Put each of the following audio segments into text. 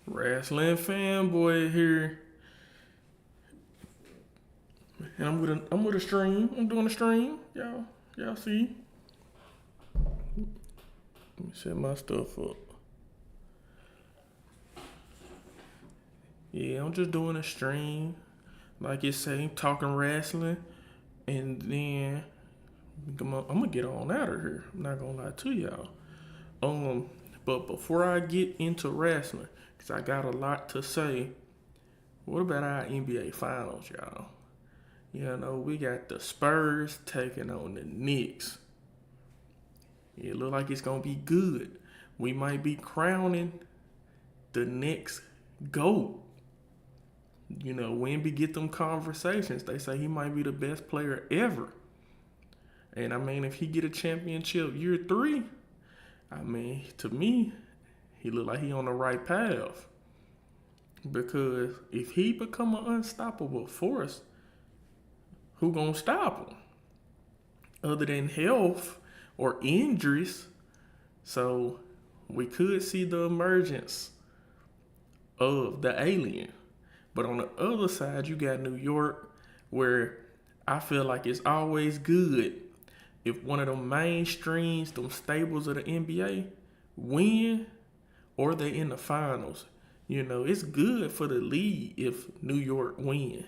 Wrestling fanboy here, and I'm with a stream. I'm doing a stream. Y'all see? Let me set my stuff up. Yeah, I'm just doing a stream, like it say, talking wrestling, and then I'm gonna get on out of here. I'm not gonna lie to y'all. Um, but before I get into wrestling, cause I got a lot to say. What about our NBA Finals, y'all? We got the Spurs taking on the Knicks. It look like it's gonna be good. We might be crowning the next GOAT. Wemby get them conversations. They say he might be the best player ever. And I mean, if he get a championship year 3, I mean, to me, he look like he on the right path. Because if he become an unstoppable force, who gonna stop him? Other than health or injuries. So we could see the emergence of the alien. But on the other side, you got New York, where I feel like it's always good if one of them mainstreams, them staples of the NBA, win or they in the finals. It's good for the league if New York win.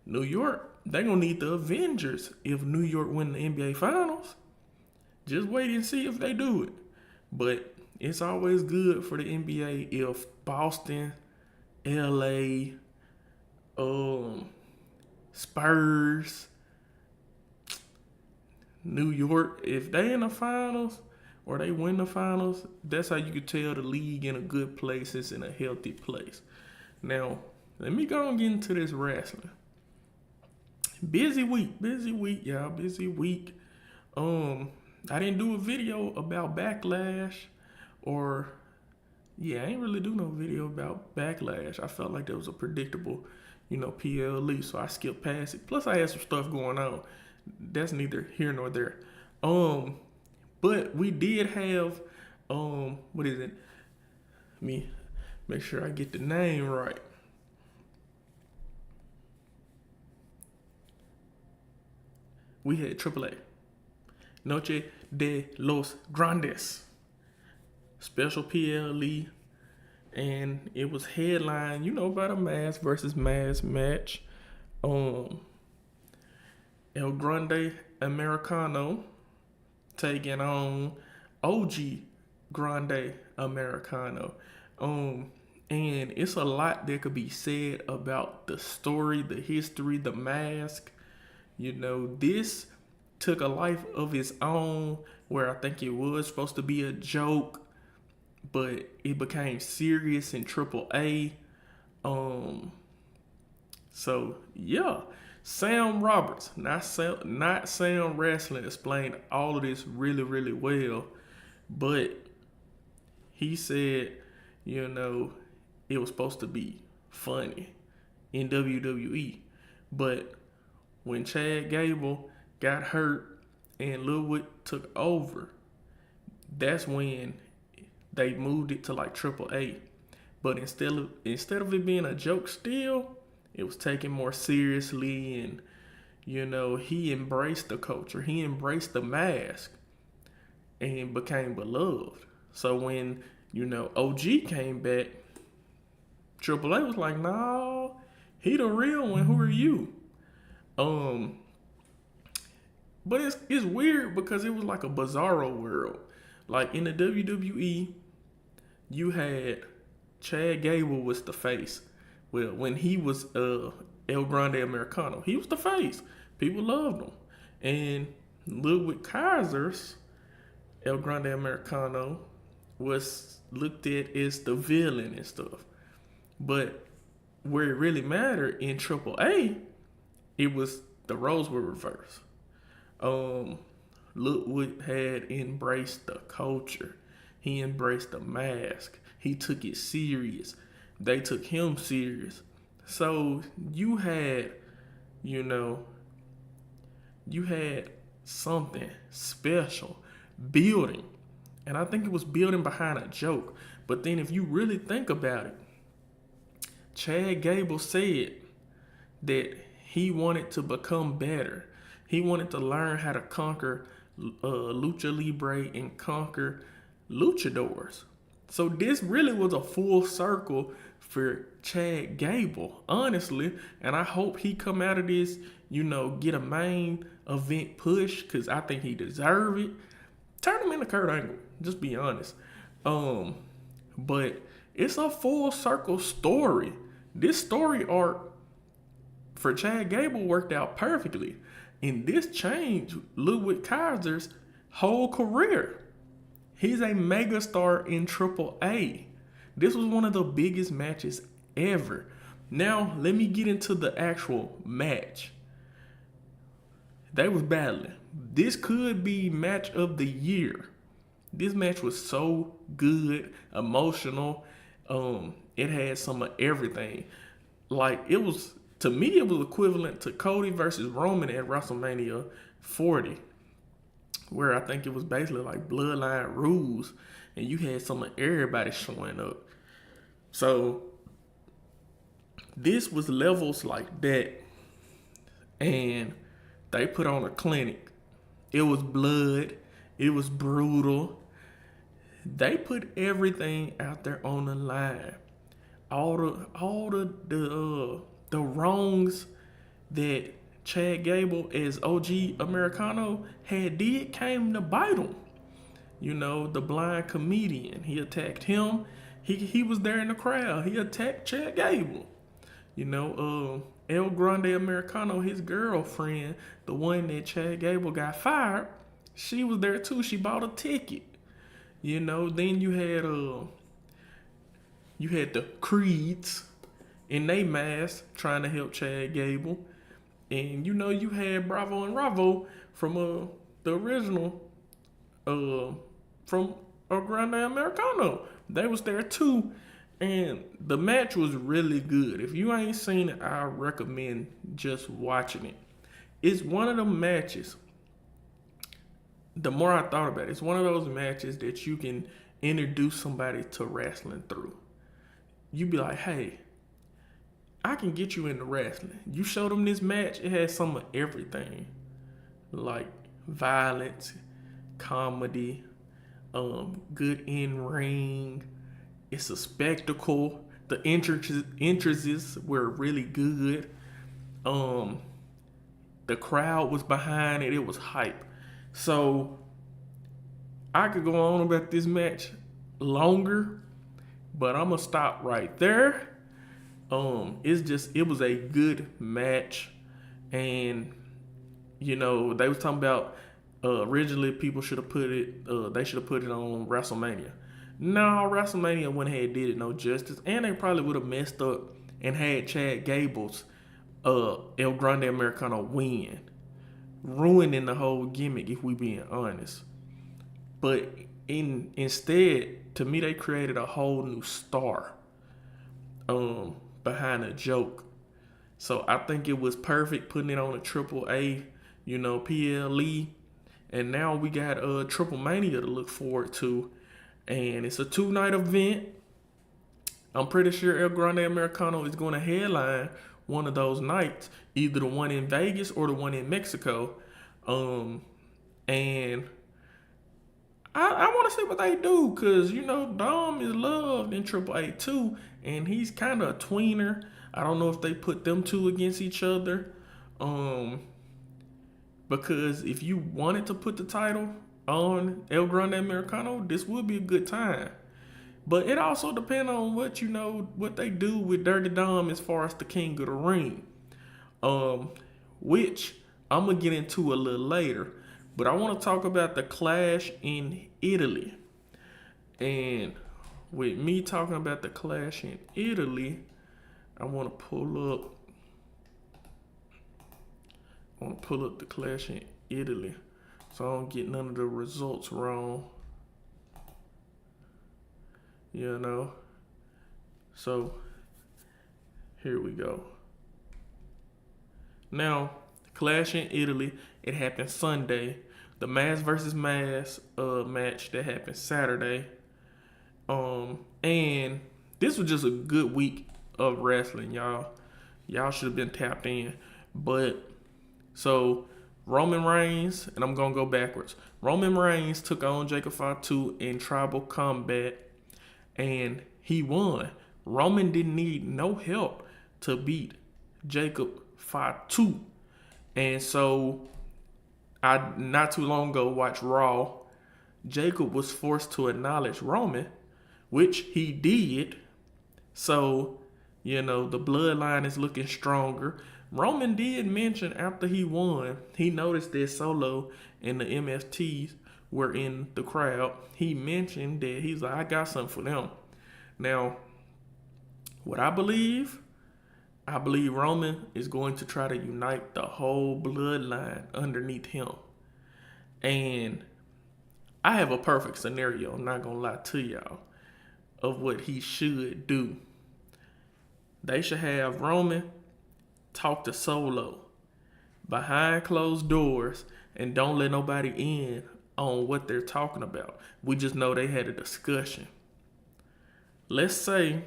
New York, they gonna need the Avengers if New York win the NBA Finals. Just wait and see if they do it. But it's always good for the NBA if Boston, LA, Spurs, New York, if they in the finals or they win the finals, that's how you can tell the league in a good place, it's in a healthy place. Now, let me go and get into this wrestling. Busy week, y'all. Busy week. I didn't do a video about Backlash, or I ain't really do no video about Backlash. I felt like that was a predictable, PLE, so I skipped past it. Plus, I had some stuff going on. That's neither here nor there. But we did have, what is it? Let me make sure I get the name right. We had AAA, Noche de los Grandes, special PLE, and it was headlined, by the mass versus mass match. El Grande Americano taking on OG Grande Americano. And it's a lot that could be said about the story, the history, the mask. This took a life of its own where I think it was supposed to be a joke, but it became serious in AAA. So yeah, Sam Roberts, not Sam Wrestling, explained all of this really, really well, but he said, it was supposed to be funny in WWE, but when Chad Gable got hurt and Lilwood took over, that's when they moved it to like AAA. But instead of it being a joke still, it was taken more seriously, and he embraced the culture. He embraced the mask and became beloved. So when, OG came back, AAA was like, no, he the real one. Who are you? But it's weird because it was like a bizarro world. Like in the WWE, you had Chad Gable was the face. Well, when he was El Grande Americano, he was the face. People loved him. And Ludwig Kaiser's El Grande Americano was looked at as the villain and stuff. But where it really mattered in AAA, it was the roles were reversed. Ludwig had embraced the culture. He embraced the mask. He took it serious. They took him serious. So you had, you had something special building. And I think it was building behind a joke. But then if you really think about it, Chad Gable said that he wanted to become better. He wanted to learn how to conquer lucha libre and conquer luchadors. So this really was a full circle for Chad Gable, honestly. And I hope he come out of this, get a main event push, because I think he deserve it. Turn him into Kurt Angle. Just be honest. But it's a full circle story. This story arc for Chad Gable worked out perfectly. And this changed Ludwig Kaiser's whole career. He's a megastar in AAA. This was one of the biggest matches ever. Now, let me get into the actual match. They was battling. This could be match of the year. This match was so good, emotional. It had some of everything. To me, it was equivalent to Cody versus Roman at WrestleMania 40, where I think it was basically like bloodline rules, and you had some of everybody showing up. So this was levels like that, and they put on a clinic. It was blood. It was brutal. They put everything out there on the line. All the wrongs that Chad Gable as OG Americano came to bite him. The blind comedian. He attacked him. He was there in the crowd. He attacked Chad Gable. El Grande Americano, his girlfriend, the one that Chad Gable got fired, she was there too. She bought a ticket. Then you had the Creeds in they mask trying to help Chad Gable. And you had Bravo and Ravo from the original from El Grande Americano. They was there too. And the match was really good. If you ain't seen it, I recommend just watching it. It's one of the matches. The more I thought about it, it's one of those matches that you can introduce somebody to wrestling through. You be like, hey, I can get you into wrestling. You show them this match, it has some of everything. Like violence, comedy, good in-ring. It's a spectacle. The entrances were really good. The crowd was behind it. It was hype. So I could go on about this match longer, but I'm gonna stop right there. It was a good match, and they was talking about originally people should have put it. They should have put it on WrestleMania. No, WrestleMania went ahead and did it no justice, and they probably would have messed up and had Chad Gable's El Grande Americano win, ruining the whole gimmick if we being honest. But instead, to me, they created a whole new star behind a joke. So I think it was perfect putting it on a AAA, PLE, and now we got Triple Mania to look forward to. And it's a 2-night event. I'm pretty sure El Grande Americano is going to headline one of those nights, either the one in Vegas or the one in Mexico. And I want to see what they do, because, Dom is loved in AAA too, and he's kind of a tweener. I don't know if they put them two against each other. Because if you wanted to put the title on El Grande Americano, this would be a good time. But it also depends on what they do with Dirty Dom as far as the King of the Ring. Which I'm going to get into a little later. But I want to talk about the Clash in Italy. And with me talking about the Clash in Italy, I want to pull up the Clash in Italy, so I don't get none of the results wrong. So here we go. Now, Clash in Italy, it happened Sunday. The Mass versus Mass match that happened Saturday. And this was just a good week of wrestling, y'all. Y'all should have been tapped in. But so Roman Reigns, and I'm gonna go backwards. Roman Reigns took on Jacob Fatu in tribal combat, and he won. Roman didn't need no help to beat Jacob Fatu. And so I not too long ago watched Raw. Jacob was forced to acknowledge Roman, which he did. So, the bloodline is looking stronger. Roman did mention after he won, he noticed that Solo and the MFTs were in the crowd. He mentioned that he's like, I got something for them. Now, what I believe Roman is going to try to unite the whole bloodline underneath him. And I have a perfect scenario, I'm not going to lie to y'all, of what he should do. They should have Roman talk to Solo behind closed doors and don't let nobody in on what they're talking about. We just know they had a discussion. Let's say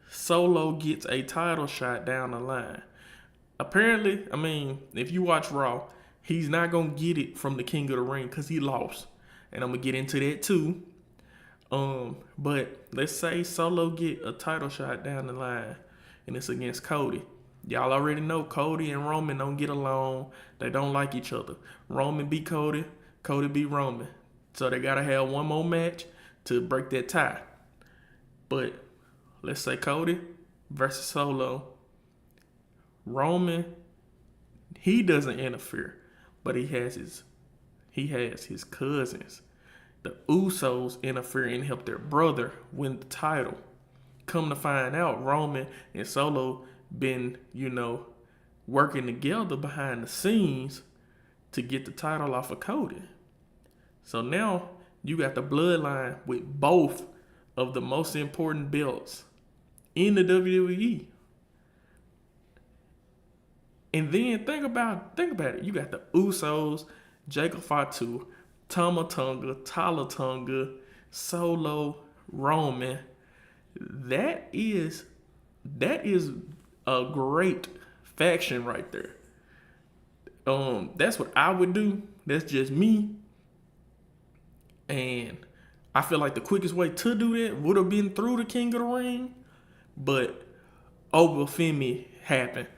Solo gets a title shot down the line. Apparently, if you watch Raw, he's not going to get it from the King of the Ring because he lost. And I'm going to get into that too. But let's say Solo get a title shot down the line and it's against Cody. Y'all already know Cody and Roman don't get along. They don't like each other. Roman beat Cody, Cody beat Roman. So they got to have one more match to break that tie. But let's say Cody versus Solo. Roman, he doesn't interfere, but he has his cousins. The Usos interfere and help their brother win the title. Come to find out, Roman and Solo been, working together behind the scenes to get the title off of Cody. So now you got the bloodline with both of the most important belts in the WWE. And then think about it. You got the Usos, Jacob Fatu, Tama Tonga, Tala Tonga, Solo, Roman. That is a great faction right there. That's what I would do. That's just me. And I feel like the quickest way to do that would have been through the King of the Ring, but Obafemi happened.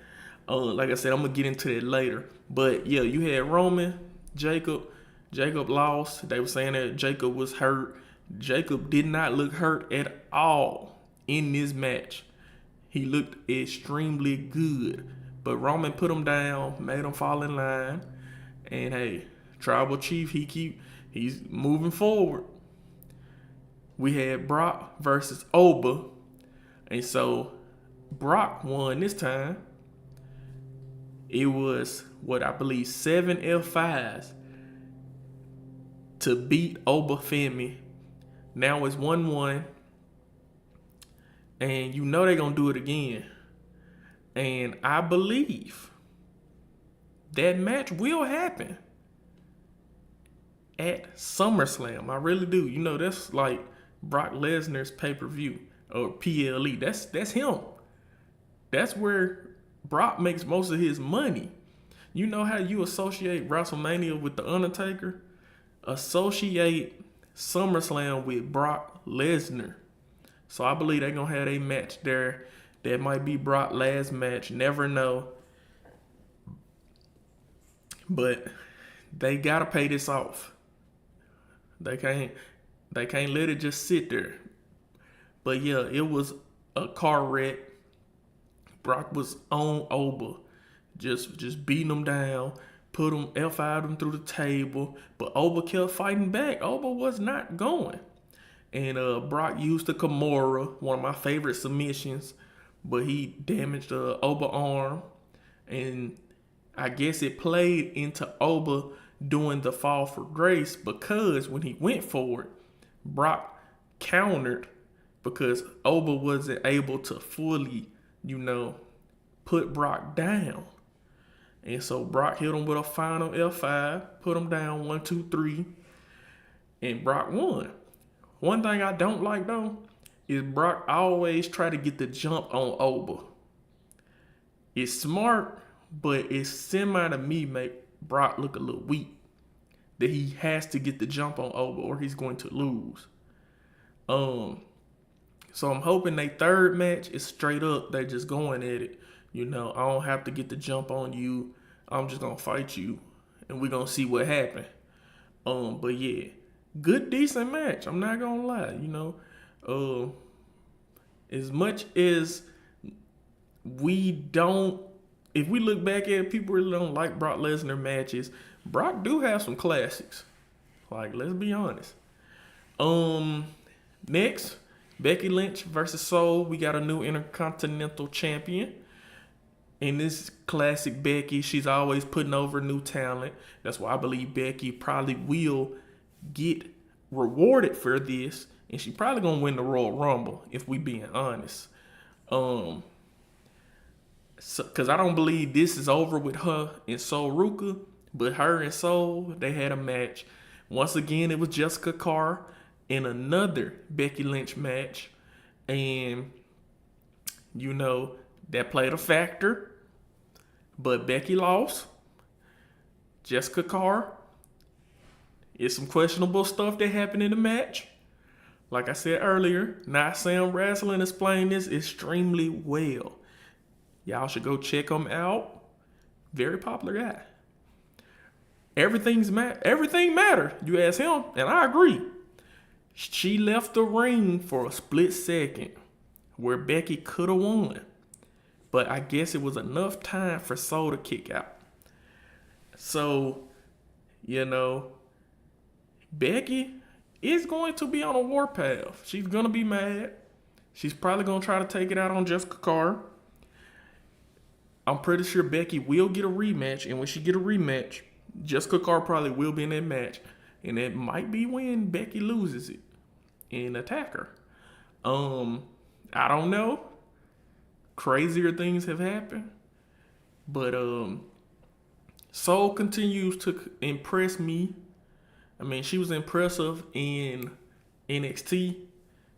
Like I said, I'm gonna get into that later. But yeah, you had Roman, Jacob lost. They were saying that Jacob was hurt. Jacob did not look hurt at all in this match. He looked extremely good. But Roman put him down, made him fall in line. And hey, Tribal Chief, he's moving forward. We had Brock versus Oba. And so Brock won this time. It was, what I believe, 7 F5s to beat Obafemi. Now it's 1-1. And they're going to do it again. And I believe that match will happen at SummerSlam. I really do. That's like Brock Lesnar's pay-per-view or PLE. That's him. That's where Brock makes most of his money. You know how you associate WrestleMania with The Undertaker? Associate SummerSlam with Brock Lesnar. So I believe they're going to have a match there. That might be Brock's last match. Never know. But they got to pay this off. They can't let it just sit there. But yeah, it was a car wreck. Brock was on Oba. Just beating him down. Put him, F5'd him through the table. But Oba kept fighting back. Oba was not going. And Brock used the Kimura, one of my favorite submissions. But he damaged the Oba arm. And I guess it played into Oba doing the fall for grace, because when he went forward, Brock countered because Oba wasn't able to fully, put Brock down. And so Brock hit him with a final F5, put him down 1, 2, 3, and Brock won. One thing I don't like though, is Brock always try to get the jump on Oba. It's smart, but it's semi to me make Brock look a little weak. That he has to get the jump on Oba or he's going to lose. So I'm hoping they third match is straight up. They just going at it. I don't have to get the jump on you. I'm just gonna fight you, and we're gonna see what happens. But yeah, good decent match. I'm not gonna lie. As much as we don't, if we look back at it, people really don't like Brock Lesnar matches. Brock do have some classics. Like, let's be honest. Next, Becky Lynch versus Soul. We got a new Intercontinental Champion. In this classic Becky, she's always putting over new talent. That's why I believe Becky probably will get rewarded for this. And she probably going to win the Royal Rumble, if we being honest. Because I don't believe this is over with her and Sol Ruka. But her and Sol, they had a match. Once again, it was Jessica Carr in another Becky Lynch match. And, that played a factor. But Becky lost. Jessica Carr. It's some questionable stuff that happened in the match. Like I said earlier, Not Sam Wrestling explained this extremely well. Y'all should go check him out. Very popular guy. Everything matter. You ask him, and I agree. She left the ring for a split second where Becky could have won. But I guess it was enough time for Sol to kick out. So, Becky is going to be on a warpath. She's going to be mad. She's probably going to try to take it out on Jessica Carr. I'm pretty sure Becky will get a rematch. And when she get a rematch, Jessica Carr probably will be in that match. And it might be when Becky loses it and attack her. I don't know. Crazier things have happened. But Sol continues to impress me. I mean, she was impressive in NXT.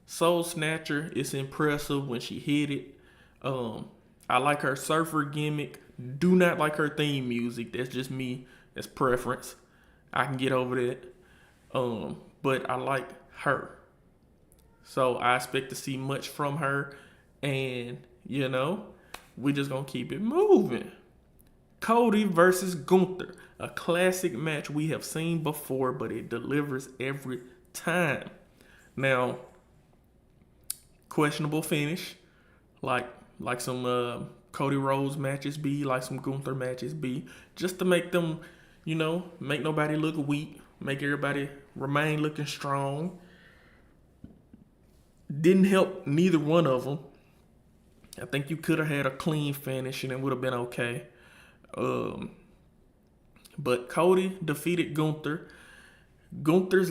Soul Snatcher is impressive when she hit it. I like her surfer gimmick. Do not like her theme music. That's just me. That's preference. I can get over that. But I like her. So I expect to see much from her. And, we just going to keep it moving. Cody versus Gunther. A classic match we have seen before, but it delivers every time. Now, questionable finish. Like some Cody Rhodes matches be, like some Gunther matches be. Just to make them, make nobody look weak. Make everybody remain looking strong. Didn't help neither one of them. I think you could have had a clean finish and it would have been okay. But Cody defeated Gunther. Gunther's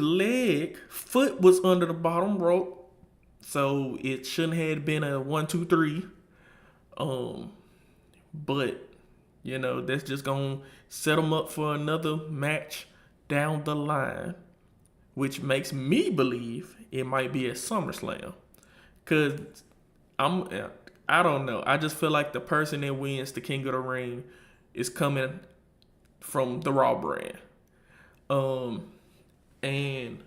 foot was under the bottom rope. So it shouldn't have been a 1, 2, 3. But, that's just going to set them up for another match down the line. Which makes me believe it might be at SummerSlam. Because I don't know. I just feel like the person that wins the King of the Ring is coming from the Raw brand. And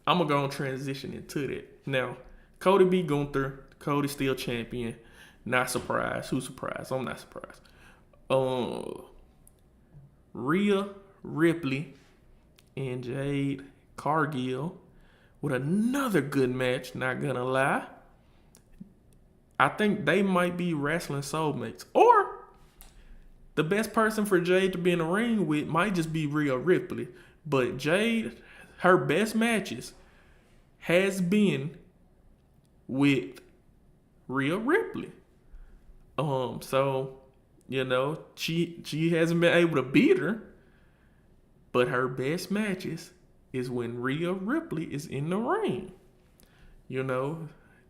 I'm going to go and transition into that. Now, Cody beat Gunther. Cody still champion. Not surprised. Who's surprised? I'm not surprised. Rhea Ripley and Jade Cargill with another good match, not gonna lie. I think they might be wrestling soulmates. Or the best person for Jade to be in the ring with might just be Rhea Ripley. But Jade, her best matches has been with Rhea Ripley. So, she hasn't been able to beat her. But her best matches is when Rhea Ripley is in the ring.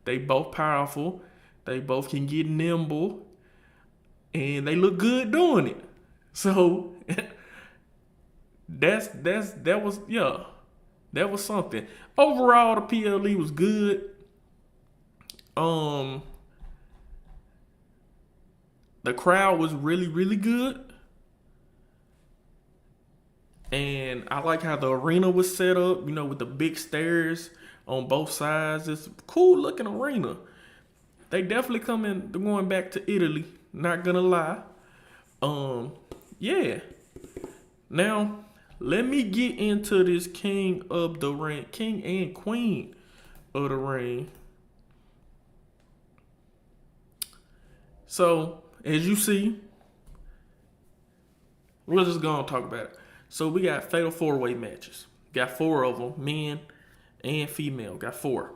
They both powerful. They both can get nimble. And they look good doing it. So, that that was something. Overall, the PLE was good. The crowd was really, really good. And I like how the arena was set up, with the big stairs on both sides. It's a cool looking arena. They definitely going back to Italy, not gonna lie. Yeah. Now, let me get into this king of the ring, king and queen of the ring. So, as you see, we're just gonna talk about it. So we got fatal 4-way matches. Got 4 of them, men and female. Got 4.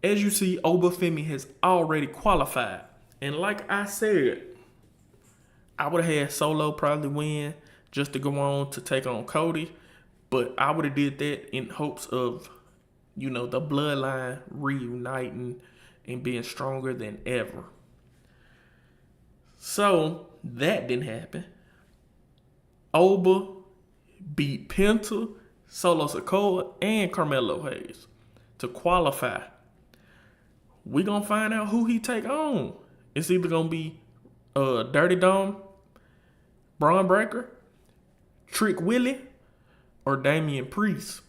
As you see, Obafemi has already qualified. And like I said, I would have had Solo probably win just to go on to take on Cody. But I would have did that in hopes of, the bloodline reuniting and being stronger than ever. So that didn't happen. Oba beat Penta, Solo Sikoa, and Carmelo Hayes to qualify. We gonna find out who he take on. It's either gonna be Dirty Dom, Braun Breaker, Trick Willie, or Damian Priest.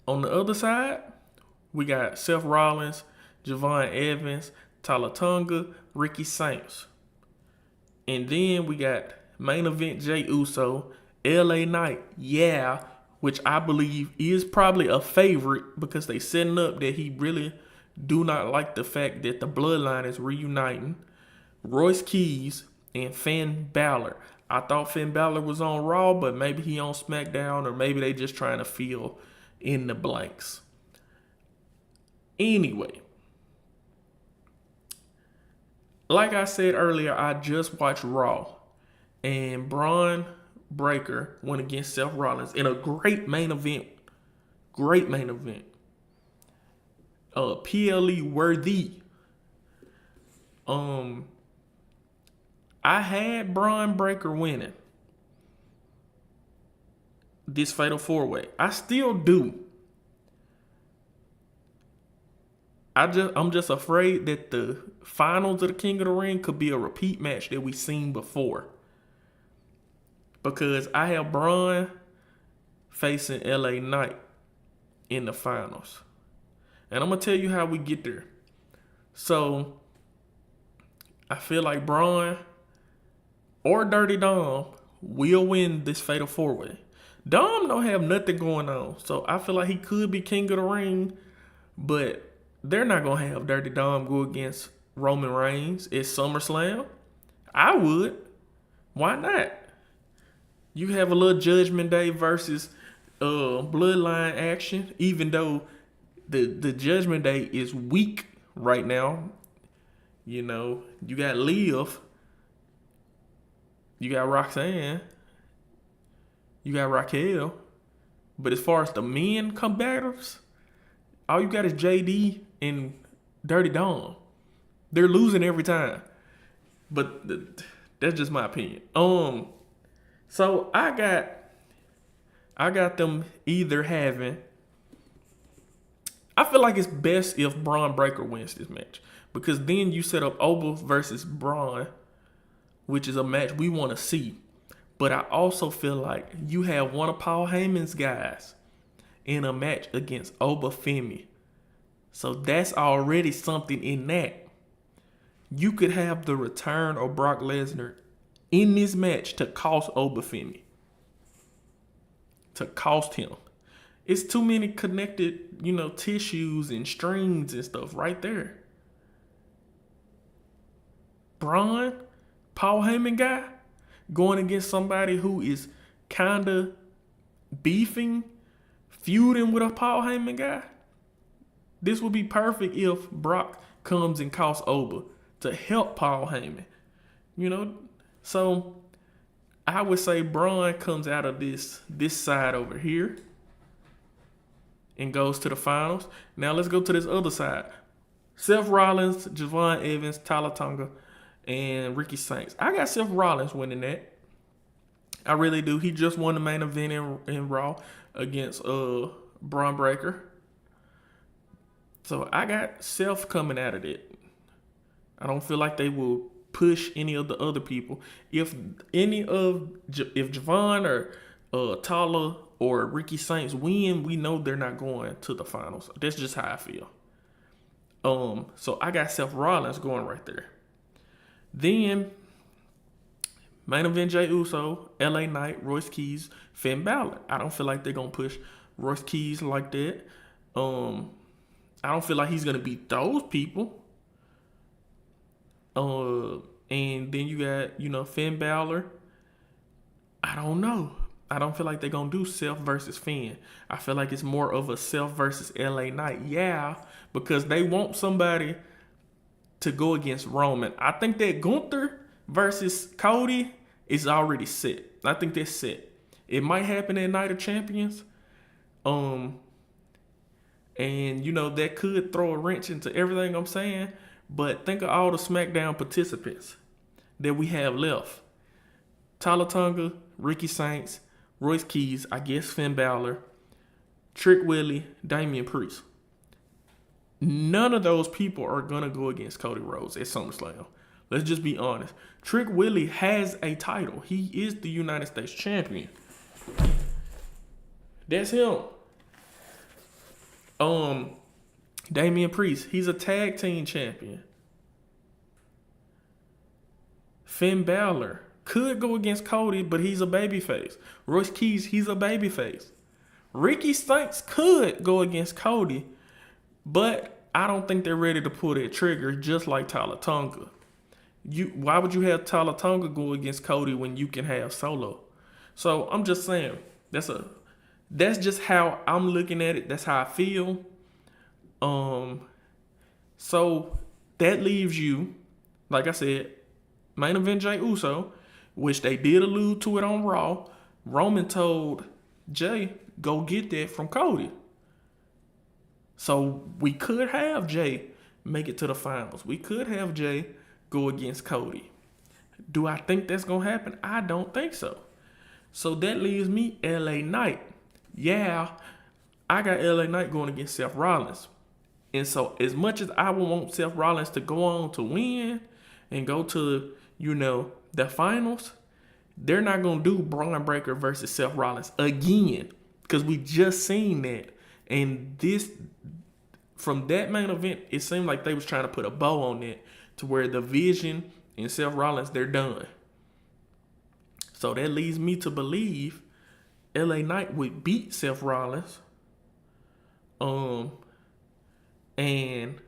On the other side, we got Seth Rollins, Javon Evans, Tala Tonga, Ricky Saints. And then we got main event Jey Uso, LA Knight, which I believe is probably a favorite because they setting up that he really do not like the fact that the bloodline is reuniting. Royce Keys and Finn Balor. I thought Finn Balor was on Raw, but maybe he on SmackDown, or maybe they just trying to fill in the blanks. Anyway, like I said earlier, I just watched Raw. And Braun Breaker went against Seth Rollins in a great main event. Great main event. PLE worthy. I had Braun Breaker winning this fatal 4-way. I still do. I'm just afraid that the finals of the King of the Ring could be a repeat match that we seen before. Because I have Braun facing LA Knight in the finals. And I'm going to tell you how we get there. So, I feel like Braun or Dirty Dom will win this fatal 4-way. Dom don't have nothing going on. So, I feel like he could be King of the Ring. But they're not going to have Dirty Dom go against Roman Reigns at SummerSlam. I would. Why not? You have a little Judgment Day versus Bloodline action, even though the Judgment Day is weak right now. You got Liv, you got Roxanne, you got Raquel. But as far as the men combatives, all you got is JD and Dirty Dom. They're losing every time. But that's just my opinion. So I got them either having. I feel like it's best if Braun Breaker wins this match, because then you set up Oba versus Braun, which is a match we want to see. But I also feel like you have one of Paul Heyman's guys in a match against Obafemi. So that's already something in that. You could have the return of Brock Lesnar in this match to cost Obafemi. To cost him. It's too many connected, tissues and strings and stuff right there. Braun, Paul Heyman guy, going against somebody who is kind of beefing, feuding with a Paul Heyman guy. This would be perfect if Brock comes and costs Oba to help Paul Heyman. So I would say Braun comes out of this side over here and goes to the finals. Now let's go to this other side. Seth Rollins, Javon Evans, Tala Tonga, and Ricky Saints. I got Seth Rollins winning that. I really do. He just won the main event in Raw against Braun Breaker. So I got Seth coming out of it. I don't feel like they will push any of the other people. If Javon or Tala or Ricky Saints win, we know they're not going to the finals. That's just how I feel. So I got Seth Rollins going right there. Then main event Jey Uso, LA Knight, Royce Keys, Finn Balor. I don't feel like they're gonna push Royce Keys like that. I don't feel like he's gonna beat those people. And then you got, Finn Balor. I don't know. I don't feel like they're gonna do Seth versus Finn. I feel like it's more of a Seth versus LA Knight. Yeah, because they want somebody to go against Roman. I think that Gunther versus Cody is already set. I think that's set. It might happen at Night of Champions. And that could throw a wrench into everything I'm saying. But think of all the SmackDown participants that we have left. Tyler Tonga, Ricky Saints, Royce Keys, I guess Finn Balor, Trick Willie, Damian Priest. None of those people are going to go against Cody Rhodes at SummerSlam. Let's just be honest. Trick Willie has a title. He is the United States champion. That's him. Damian Priest, he's a tag team champion. Finn Balor could go against Cody, but he's a babyface. Royce Keys, he's a babyface. Ricky Saints could go against Cody, but I don't think they're ready to pull that trigger, just like Tyler Tonga. Why would you have Tyler Tonga go against Cody when you can have Solo? So I'm just saying, that's just how I'm looking at it. That's how I feel. So that leaves you, like I said, main event Jey Uso, which they did allude to it on Raw. Roman told Jey, go get that from Cody. So we could have Jey make it to the finals. We could have Jey go against Cody. Do I think that's going to happen? I don't think so. So that leaves me LA Knight. Yeah, I got LA Knight going against Seth Rollins. And so as much as I would want Seth Rollins to go on to win and go to, the finals, they're not going to do Braun Breaker versus Seth Rollins again, because we just seen that. And from that main event, it seemed like they was trying to put a bow on it to where the Vision and Seth Rollins, they're done. So that leads me to believe LA Knight would beat Seth Rollins. And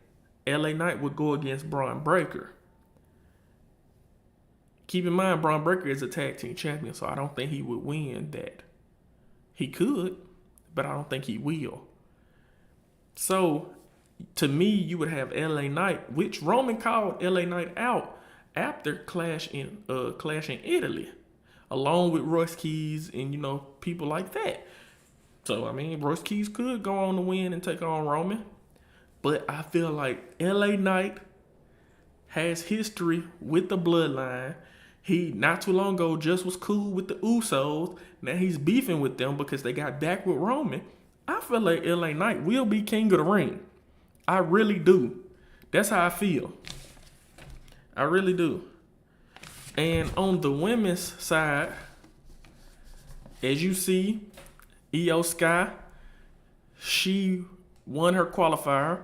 LA Knight would go against Braun Breaker. Keep in mind, Braun Breaker is a tag team champion, so I don't think he would win that. He could, but I don't think he will. So, to me, you would have LA Knight, which Roman called LA Knight out after Clash in Italy, along with Royce Keys and, people like that. So, Royce Keys could go on to win and take on Roman. But I feel like LA Knight has history with the Bloodline. He, not too long ago, just was cool with the Usos. Now he's beefing with them because they got back with Roman. I feel like LA Knight will be king of the ring. I really do. That's how I feel. I really do. And on the women's side, as you see, Io Sky, she won her qualifier.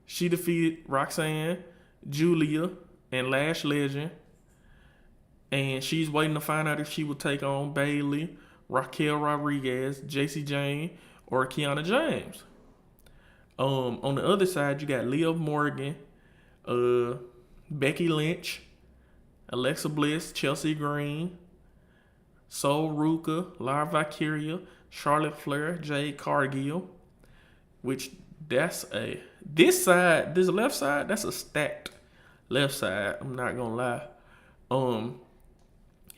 She defeated Roxanne, Julia, and Lash Legend. And she's waiting to find out if she will take on Bayley, Raquel Rodriguez, JC Jane, or Kiana James. On the other side, you got Liv Morgan, Becky Lynch, Alexa Bliss, Chelsea Green, Sol Ruka, Lara Valkyria, Charlotte Flair, Jade Cargill, which this left side, that's a stacked left side. I'm not gonna lie.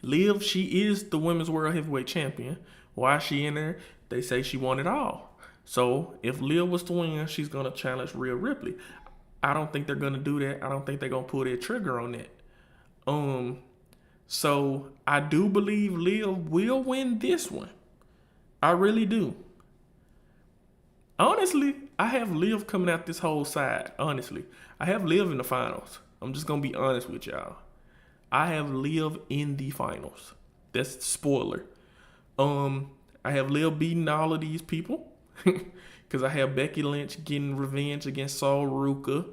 Liv, she is the women's world heavyweight champion. Why is she in there? They say she won it all. So if Liv was to win, she's gonna challenge Rhea Ripley. I don't think they're gonna do that. I don't think they're gonna pull their trigger on that. So I do believe Liv will win this one. I really do. Honestly, I have Liv coming out this whole side. Honestly, I have Liv in the finals. I'm just gonna be honest with y'all. I have Liv in the finals. That's the spoiler. I have Liv beating all of these people because I have Becky Lynch getting revenge against Sol Ruka.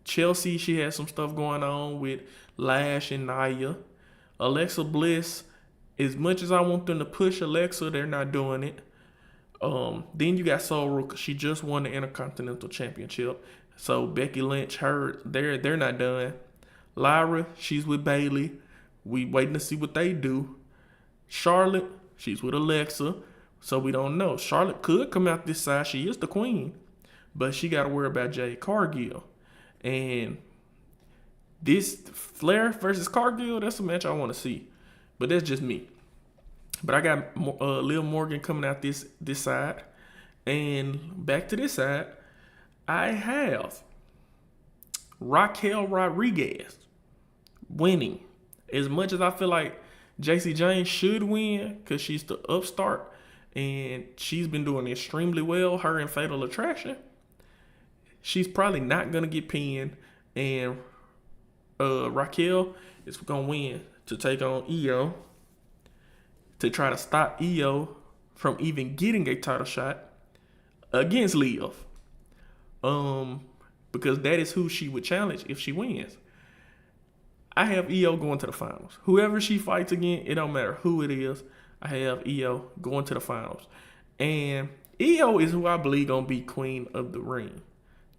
Chelsea, she has some stuff going on with Lash and Nia. Alexa Bliss, as much as I want them to push Alexa, they're not doing it. Then you got Sol Ruka. She just won the Intercontinental Championship. So Becky Lynch, they're not done. Lyra, she's with Bayley. We waiting to see what they do. Charlotte, she's with Alexa. So we don't know. Charlotte could come out this side. She is the queen. But she got to worry about Jade Cargill. And this Flair versus Cargill, that's a match I want to see. But that's just me. But I got Liv Morgan coming out this side. And back to this side, I have Raquel Rodriguez winning. As much as I feel like JC James should win because she's the upstart and she's been doing extremely well, her and Fatal Attraction, she's probably not going to get pinned. And Raquel is going to win to take on Io to try to stop Io from even getting a title shot against Liv. Because that is who she would challenge if she wins. I have Io going to the finals. Whoever she fights again, it don't matter who it is. I have Io going to the finals. And Io is who I believe gonna be queen of the ring.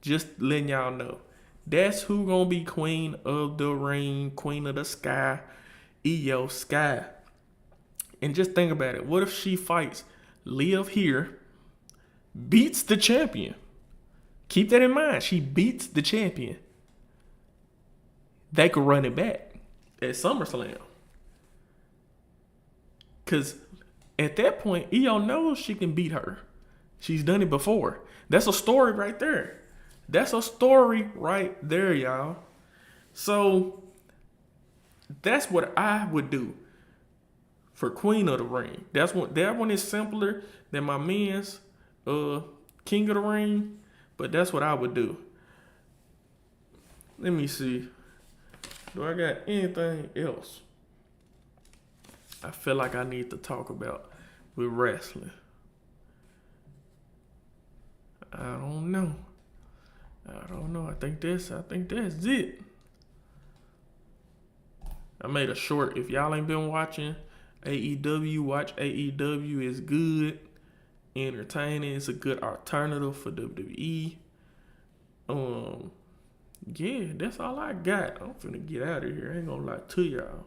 Just letting y'all know. That's who gonna be queen of the ring, queen of the sky, Io Sky. And just think about it. What if she fights Liv here, beats the champion? Keep that in mind. She beats the champion. They could run it back at SummerSlam. Because at that point, Io knows she can beat her. She's done it before. That's a story right there. That's a story right there, y'all. So that's what I would do for Queen of the Ring. That one is simpler than my men's King of the Ring, but that's what I would do. Let me see. Do I got anything else I feel like I need to talk about with wrestling? I don't know. I think that's it. I made a short. If y'all ain't been watching AEW, watch AEW. It's good, entertaining. It's a good alternative for WWE. Yeah, that's all I got. I'm finna get out of here. I ain't gonna lie to y'all.